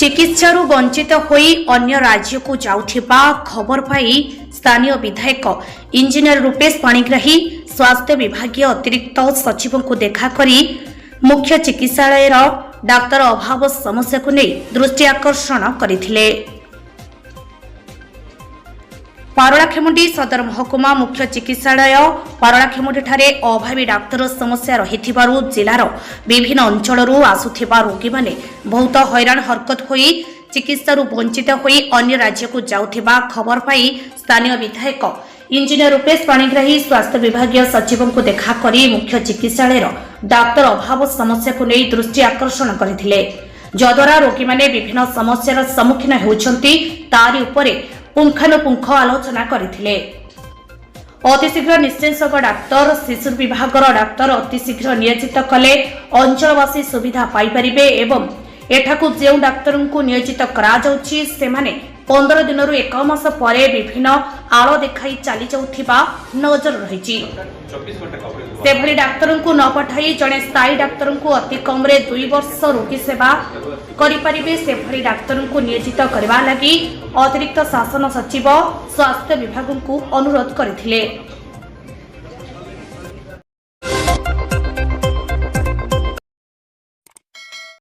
चिकित्सारू वंचित होई अन्य राज्य को जाउथिबा खबर पाई स्थानीय विधायक इंजीनियर रूपेश पाणिग्राही स्वास्थ्य विभाग अतिरिक्त सचिव को देखा करी मुख्य चिकित्सालय डाक्तर अभाव समस्या को नहीं दृष्टि आकर्षण करथिले। पारलाखेमुंडी सदर महकुमा मुख्य चिकित्सालय पारलाखेमुंडी ठारे अभावी डाक्तर समस्या रहिथिबारु जिलार विभिन्न अंचलरू आसुथिबा रोगी माने बहुत हैरान हरकत होई चिकित्सारू वंचित होई अन्य राज्य को जाउथिबा खबर पाई स्थानीय विधायक इंजीनियर रूपेश पाणिग्राही स्वास्थ्य विभाग सचिव को देखा करी मुख्य चिकित्सालय डाक्तर अभाव समस्या को नहीं दृष्टि आकर्षण करथिले। जद्वारा रोगी माने विभिन्न समस्यार सम्मुखीन हेउछंती तारि उपरे पुंखानुपुंख आलोचना करथिले। अतिशीघ्र निश्चिंसक डाक्तर शिशु विभाग डाक्तर अतिशीघ्र नियोजित कले अंचलवासी सुविधा पाई परिबे एवं एठाकू जो डाक्तर को नियोजित करा जाउछि सेमाने 15 दिनरू 1 मास परे विभिन्न आलो देखाई चली जाउथिबा नजर रहिछि। सेभली डाक्तर को न पठाई जड़े स्थायी डाक्तर को अति कम 2 वर्ष रोगी सेवा करिपारिबे सेभली डाक्तर को नियोजित करबा लागि अतिरिक्त शासन सचिव स्वास्थ्य विभाग को अनुरोध करथिले।